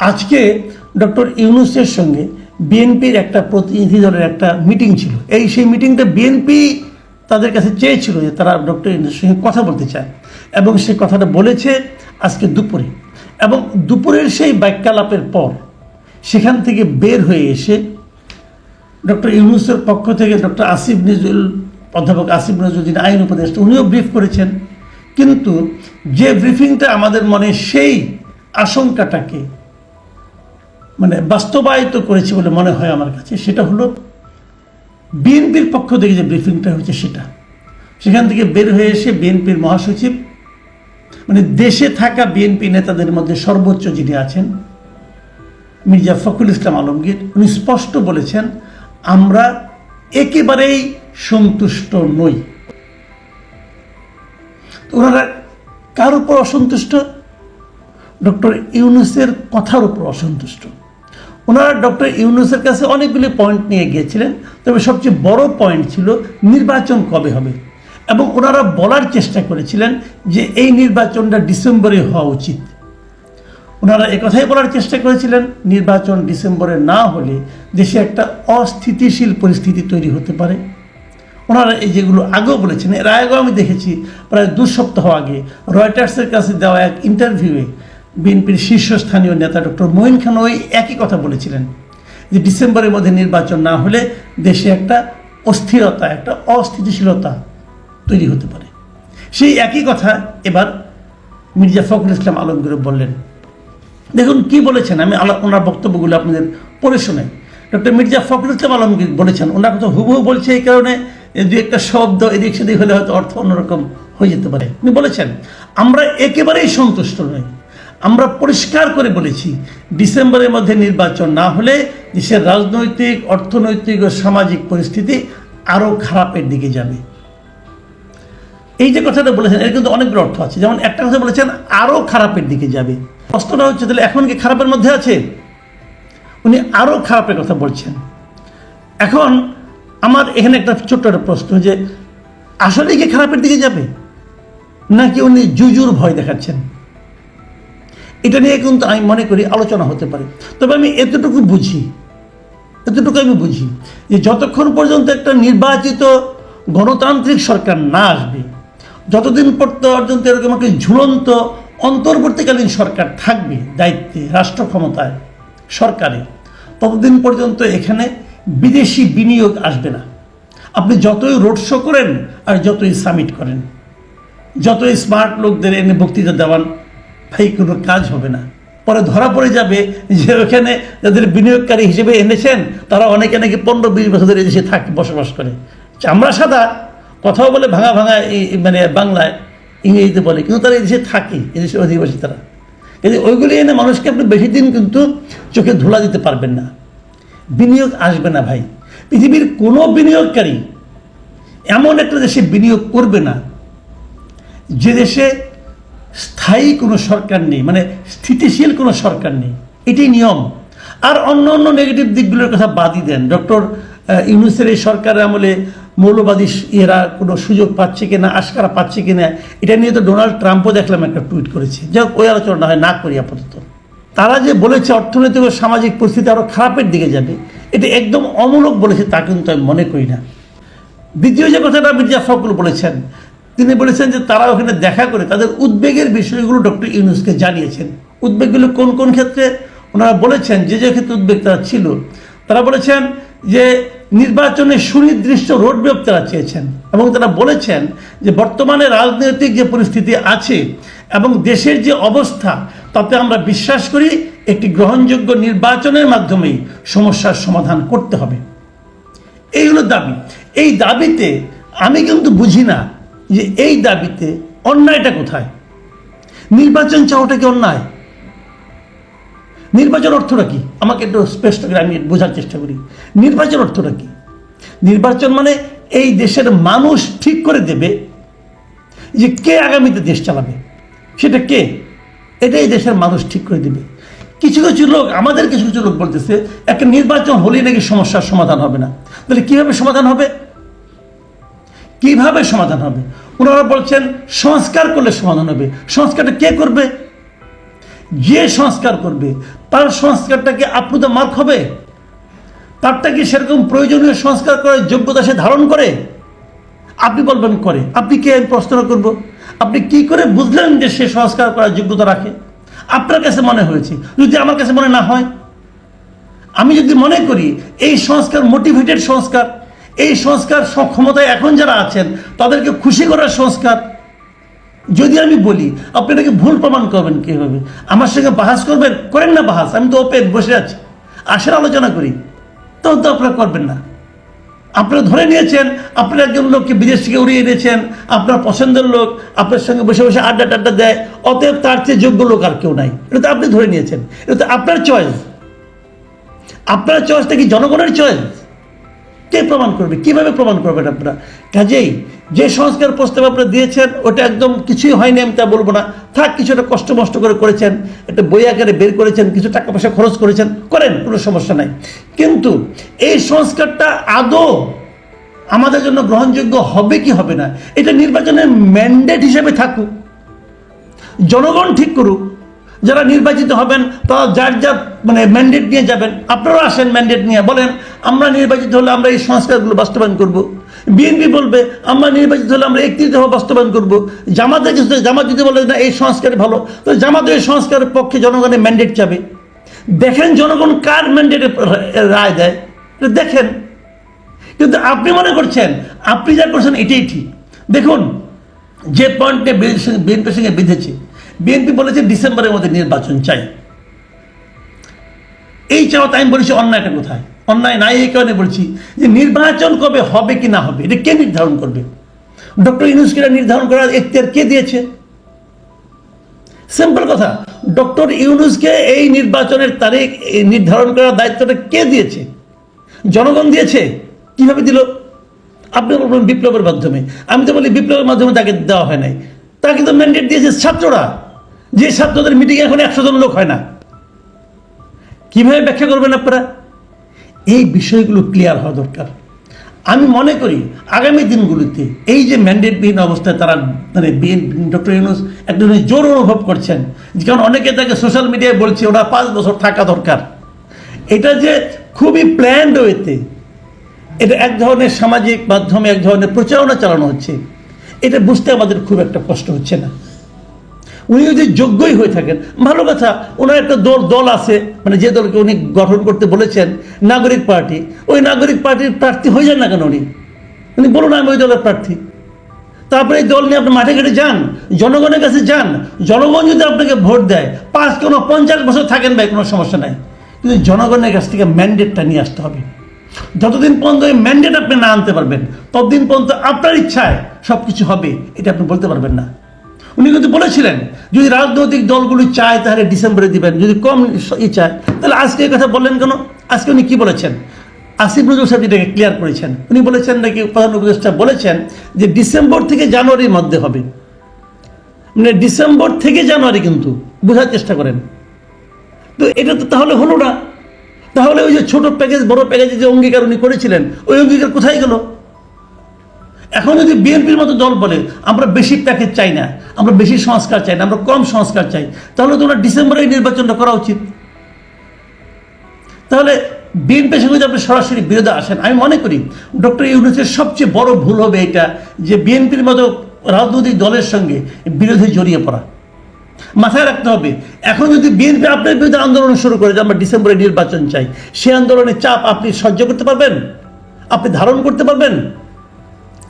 আজকে ডক্টর ইউনূসের সঙ্গে বিএনপির একটা প্রতিনিধি দলের একটা মিটিং ছিল। সেই মিটিংটা বিএনপি তাদের কাছে চেয়েছিল যে তারা ডক্টর ইউনূসের সঙ্গে কথা বলতে চায়, এবং সে কথাটা বলেছে আজকে দুপুরে। এবং দুপুরের সেই বাক্যালাপের পর সেখান থেকে বের হয়ে এসে ডক্টর ইউনূসের পক্ষ থেকে ডক্টর অধ্যাপক আসিফ নজরুল যিনি আইন উপদেষ্টা, উনিও ব্রিফ করেছেন। কিন্তু যে ব্রিফিংটা আমাদের মনে সেই আশঙ্কাটাকে বাস্তবায়িত করেছে বলে মনে হয় আমার কাছে, সেটা হলো বিএনপির পক্ষ থেকে যে ব্রিফিংটা হয়েছে সেখান থেকে বের হয়ে এসে বিএনপির মহাসচিব দেশে থাকা বিএনপি নেতাদের মধ্যে সর্বোচ্চ যিনি আছেন মির্জা ফখরুল ইসলাম আলমগীর, উনি স্পষ্ট বলেছেন আমরা একেবারেই সন্তুষ্ট নই। ওনারা কার উপর অসন্তুষ্ট? ডক্টর ইউনূসের কথার উপর অসন্তুষ্ট। ওনারা ডক্টর ইউনূসের কাছে অনেকগুলি পয়েন্ট নিয়ে গিয়েছিলেন, তবে সবচেয়ে বড় পয়েন্ট ছিল নির্বাচন কবে হবে। এবং ওনারা বলার চেষ্টা করেছিলেন যে এই নির্বাচনটা ডিসেম্বরে হওয়া উচিত। ওনারা একথাই বলার চেষ্টা করেছিলেন নির্বাচন ডিসেম্বরে না হলে দেশে একটা অস্থিতিশীল পরিস্থিতি তৈরি হতে পারে। ওনারা এই যেগুলো আগেও বলেছেন, এর আগেও আমি দেখেছি প্রায় 2 সপ্তাহ আগে রয়টার্সের কাছে দেওয়া এক ইন্টারভিউয়ে বিএনপির শীর্ষস্থানীয় নেতা ডক্টর মঈন খান ওই একই কথা বলেছিলেন যে ডিসেম্বরের মধ্যে নির্বাচন না হলে দেশে একটা অস্থিরতা, একটা অস্থিতিশীলতা তৈরি হতে পারে। সেই একই কথা এবার মির্জা ফখরুল ইসলাম আলমগীর বললেন। দেখুন কি বলেছেন, আমি ওনার বক্তব্যগুলো আপনাদের পড়ে শোনাই। ডক্টর মির্জা ফখরুল ইসলাম আলমগীর বলেছেন, ওনার কথা হুবহু বলছে এই কারণে দু একটা শব্দ এদিক সেদিক হলে হয়তো অর্থ অন্যরকম হয়ে যেতে পারে। উনি বলেছেন আমরা একেবারেই সন্তুষ্ট নই। আমরা পরিষ্কার করে বলেছি ডিসেম্বরের মধ্যে নির্বাচন না হলে দেশের রাজনৈতিক, অর্থনৈতিক ও সামাজিক পরিস্থিতি আরও খারাপের দিকে যাবে। এই যে কথাটা বলেছেন এর কিন্তু অনেকগুলো অর্থ আছে। যেমন একটা কথা বলেছেন আরও খারাপের দিকে যাবে, প্রশ্নটা হচ্ছে তাহলে এখন কি খারাপের মধ্যে আছে? উনি আরও খারাপের কথা বলছেন। এখন আমার এখানে একটা ছোট্ট একটা প্রশ্ন, যে আসলে কি খারাপের দিকে যাবে নাকি উনি জুজুর ভয় দেখাচ্ছেন? এটা নিয়ে কিন্তু আমি মনে করি আলোচনা হতে পারে। তবে আমি এতটুকু আমি বুঝি যে যতক্ষণ পর্যন্ত একটা নির্বাচিত গণতান্ত্রিক সরকার না আসবে, যতদিন পর্যন্ত এরকম একটা ঝুলন্ত অন্তর্বর্তীকালীন সরকার থাকবে দায়িত্বে, রাষ্ট্র ক্ষমতায়, সরকারে, ততদিন পর্যন্ত এখানে বিদেশি বিনিয়োগ আসবে না। আপনি যতই রোড শো করেন আর যতই সামিট করেন, যতই স্মার্ট লোকদের এনে বক্তৃতা দেওয়ান, ভাই কোনো কাজ হবে না। পরে ধরা পড়ে যাবে যে ওখানে যাদের বিনিয়োগকারী হিসেবে এনেছেন তারা অনেকে নাকি 15-20 বছর ধরে এদেশে বসবাস করে, চামড়া সাদা, কথাও বলে ভাঙা বাংলায়, ইংরেজিতে বলে, কিন্তু তারা এদেশে থাকে, এদেশের অধিবাসী তারা। কিন্তু ওইগুলি এনে মানুষকে আপনি বেশি দিন কিন্তু চোখে ধুলা দিতে পারবেন না। বিনিয়োগ আসবে না ভাই। পৃথিবীর কোনো বিনিয়োগকারী এমন একটা দেশে বিনিয়োগ করবে না যে দেশে স্থায়ী কোনো সরকার নেই, স্থিতিশীল কোনো সরকার নেই। এটাই নিয়ম। আর অন্য নেগেটিভ দিকগুলোর কথা বাদই দেন। ডক্টর ইউনূসের এই সরকারের আমলে মৌলবাদী এরা কোনো সুযোগ পাচ্ছে কিনা, আশকারা পাচ্ছে কিনা, এটা নিয়ে তো ডোনাল্ড ট্রাম্পও দেখলাম একটা টুইট করেছে। যাই হোক, ওই আলোচনা না করি আপাতত। তারা যে বলেছে অর্থনৈতিক ও সামাজিক পরিস্থিতি আরও খারাপের দিকে যাবে, এটা একদম অমূলক বলেছে তা কিন্তু আমি মনে করি না। দ্বিতীয় যে কথাটা মির্জা ফখরুল বলেছেন, তিনি বলেছেন যে তারা ওখানে দেখা করে তাদের উদ্বেগের বিষয়গুলো ডক্টর ইউনূসকে জানিয়েছেন। উদ্বেগগুলো কোন কোন ক্ষেত্রে ওনারা বলেছেন, যে ক্ষেত্রে উদ্বেগ তারা ছিল, তারা বলেছেন যে নির্বাচনে সুনির্দিষ্ট রোডম্যাপ তারা চেয়েছেন, এবং তারা বলেছেন যে বর্তমানে রাজনৈতিক যে পরিস্থিতি আছে এবং দেশের যে অবস্থা, তাতে আমরা বিশ্বাস করি একটি গ্রহণযোগ্য নির্বাচনের মাধ্যমেই সমস্যার সমাধান করতে হবে। এই হলো দাবি। এই দাবিতে আমি কিন্তু বুঝি না যে এই দাবিতে অন্যায়টা কোথায়। নির্বাচন চাওয়াটা কি অন্যায়? নির্বাচন অর্থটা কি আমাকে একটু স্পষ্ট করে আমি বোঝার চেষ্টা করি। নির্বাচন অর্থটা কি? নির্বাচন এই দেশের মানুষ ঠিক করে দেবে যে কে আগামীতে দেশ চালাবে, সেটা কে, এটাই দেশের মানুষ ঠিক করে দেবে। কিছু লোক, আমাদের কিছু লোক বলতেছে একটা নির্বাচন হলেই নাকি সমস্যার সমাধান হবে না। তাহলে কিভাবে সমাধান হবে? ওনারা বলছেন সংস্কার করলে সমাধান হবে। সংস্কারটা কে করবে? যে সংস্কার করবে তার সংস্কারটা কি আপ্লুত মার্ক হবে? তারটা কি সেরকম প্রয়োজনীয় সংস্কার করার যোগ্যতা সে ধারণ করে? আপনি বলবেন করে। আপনি কে প্রশ্ন করব? আপনি কি করে বুঝলেন যে সে সংস্কার করার যোগ্যতা রাখে? আপনার কাছে মনে হয়েছে, যদি আমার কাছে মনে না হয়, আমি যদি মনে করি এই সংস্কার মোটিভেটেড সংস্কার, এই সংস্কার ক্ষমতায় এখন যারা আছেন তাদেরকে খুশি করার সংস্কার, যদি আমি বলি, আপনি এটাকে ভুল প্রমাণ করবেন কীভাবে? আমার সঙ্গে বাহাস করবেন? করেন না বাহাস, আমি তো ওপেন বসে আছি, আসেন আলোচনা করি। তখন তো আপনারা করবেন না। আপনারা ধরে নিয়েছেন আপনারা একজন লোককে বিদেশ থেকে উড়িয়ে এনেছেন, আপনার পছন্দের লোক আপনার সঙ্গে বসে বসে আড্ডা টাড্ডা দেয়, অতএব তার চেয়ে যোগ্য লোক আর কেউ নাই। এটা তো আপনি ধরে নিয়েছেন, এটা তো আপনার চয়েস। আপনার চয়েসটা কি জনগণের চয়েস? কে প্রমাণ করবে? কিভাবে প্রমাণ করবেন আপনারা? কাজেই যে সংস্কার প্রস্তাব আপনারা দিয়েছেন ওটা একদম কিছুই হয়নি আমি তা বলবো না, থাক, কিছুটা কষ্ট মষ্ট করে করেছেন, একটা বই আকারে বের করেছেন, কিছু টাকা পয়সা খরচ করেছেন, করেন, কোনো সমস্যা নাই। কিন্তু এই সংস্কারটা আদৌ আমাদের জন্য গ্রহণযোগ্য হবে কি হবে না, এটা নির্বাচনের ম্যান্ডেট হিসেবে থাকুক, জনগণ ঠিক করুক। যারা নির্বাচিত হবেন তারা যার যার ম্যান্ডেট নিয়ে যাবেন। আপনারাও আসেন ম্যান্ডেট নিয়ে, বলেন আমরা নির্বাচিত হলে আমরা এই সংস্কারগুলো বাস্তবায়ন করব। বিএনপি বলবে আমরা নির্বাচিত হলে আমরা 31 দফা বাস্তবায়ন করব। জামাত যদি বলে না এই সংস্কার ভালো, তো জামাত এই সংস্কারের পক্ষে জনগণের ম্যান্ডেট চাবে। দেখেন জনগণ কার ম্যান্ডেটে রায় দেয়, দেখেন। কিন্তু আপনি মনে করছেন আপনি যা করছেন এটাই ঠিক। দেখুন, যে পয়েন্টে বিএনপির সঙ্গে বিঁধেছে, বিএনপি বলেছে ডিসেম্বরের মধ্যে নির্বাচন চাই। এই চাওয়াতে আমি বলেছি অন্যায়টা কোথায়? অন্যায় নাই এই কারণে বলছি যে নির্বাচন কবে হবে কি না হবে এটা কে নির্ধারণ করবে? ডক্টর ইউনূসকে নির্ধারণ করার এখতিয়ার কে দিয়েছে? সিম্পল কথা, ডক্টর ইউনূসকে এই নির্বাচনের তারিখ নির্ধারণ করার দায়িত্বটা কে দিয়েছে? জনগণ দিয়েছে। কিভাবে দিল? আপনি বলবেন বিপ্লবের মাধ্যমে। আমি তো বলি বিপ্লবের মাধ্যমে তাকে দেওয়া হয় নাই, তাকে তো ম্যান্ডেট দিয়েছে ছাত্ররা, যে ছাত্রদের মিটিংয়ে এখন 100 জন লোক হয় না। কিভাবে ব্যাখ্যা করবেন আপনারা? এই বিষয়গুলো ক্লিয়ার হওয়া দরকার। আমি মনে করি আগামী দিনগুলোতে এই যে ম্যান্ডেটবিহীন অবস্থায় তারা ডক্টর ইউনূস একটা জোর অনুভব করছেন, কারণ অনেকে তাকে সোশ্যাল মিডিয়ায় বলছে ওরা 5 বছর থাকা দরকার। এটা যে খুবই প্ল্যান্ড ওয়েতে, এটা এক ধরনের সামাজিক মাধ্যমে এক ধরনের প্রচারণা চালানো হচ্ছে, এটা বুঝতে আমাদের খুব একটা কষ্ট হচ্ছে না। উনি যদি যোগ্যই হয়ে থাকেন ভালো কথা, ওনার একটা দল আছে, যে দলকে উনি গঠন করতে বলেছেন, নাগরিক পার্টি, ওই নাগরিক পার্টির প্রার্থী হয়ে যান না কেন? উনি বলুন আমি ওই দলের প্রার্থী। তারপরে এই দল নিয়ে আপনি মাঠে ঘাটে যান, জনগণের কাছে যান। জনগণ যদি আপনাকে ভোট দেয় 50 বছর থাকেন ভাই, কোনো সমস্যা নাই, কিন্তু জনগণের কাছ থেকে ম্যান্ডেটটা নিয়ে আসতে হবে। যতদিন পর্যন্ত এই ম্যান্ডেট আপনি না আনতে পারবেন ততদিন পর্যন্ত আপনার ইচ্ছায় সব কিছু হবে এটা আপনি বলতে পারবেন না। উনি কিন্তু বলেছিলেন যদি রাজনৈতিক দলগুলি চায় তাহলে ডিসেম্বরে দিবেন, যদি কম চায় তাহলে আজকে এই কথা বললেন কেন? আজকে উনি কি বলেছেন? আসিফ নজরুল সাহেব এটাকে ক্লিয়ার করেছেন। উনি বলেছেন নাকি, প্রধান উপদেষ্টা বলেছেন যে ডিসেম্বর থেকে জানুয়ারির মধ্যে হবে, ডিসেম্বর থেকে জানুয়ারি, কিন্তু বোঝার চেষ্টা করেন। তো এটা তো তাহলে হলো না। তাহলে ওই যে ছোট প্যাকেজ বড় প্যাকেজে যে অঙ্গীকার উনি করেছিলেন ওই অঙ্গীকার কোথায় গেল? এখন যদি বিএনপির মতো দল বলে আমরা বেশি প্যাকেজ চাই না, আমরা বেশি সংস্কার চাই না, আমরা কম সংস্কার চাই, তাহলে তো ওনার ডিসেম্বরে এই নির্বাচনটা করা উচিত। তাহলে বিএনপির সঙ্গে যদি আপনি সরাসরি বিরোধে আসেন, আমি মনে করি ডক্টর ইউনূসের সবচেয়ে বড় ভুল হবে এটা যে বিএনপির মতো রাজনৈতিক দলের সঙ্গে বিরোধে জড়িয়ে পড়া। মাথায় রাখতে হবে, এখন যদি বিএনপি আপনার বিরুদ্ধে আন্দোলন শুরু করে যে আমরা ডিসেম্বরে নির্বাচন চাই, সে আন্দোলনের চাপ আপনি সহ্য করতে পারবেন? আপনি ধারণ করতে পারবেন?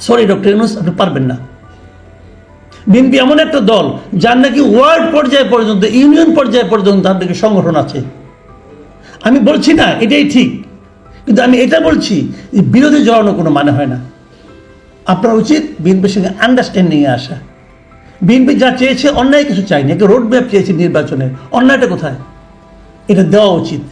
সরি ডক্টর ইউনূস, আপনি পারবেন না। বিএনপি এমন একটা দল যার নাকি ওয়ার্ড পর্যায়ে পর্যন্ত, ইউনিয়ন পর্যায়ে পর্যন্ত তার নাকি সংগঠন আছে। আমি বলছি না এটাই ঠিক, কিন্তু আমি এটা বলছি যে বিরোধে জড়ানো কোনো মানে হয় না। আপনার উচিত বিএনপির সঙ্গে আন্ডারস্ট্যান্ডিংয়ে আসা। বিএনপি যা চেয়েছে অন্যায় কিছু চায়নি, একটা রোড ম্যাপ চেয়েছে নির্বাচনের, অন্যায়টা কোথায়? এটা দেওয়া উচিত।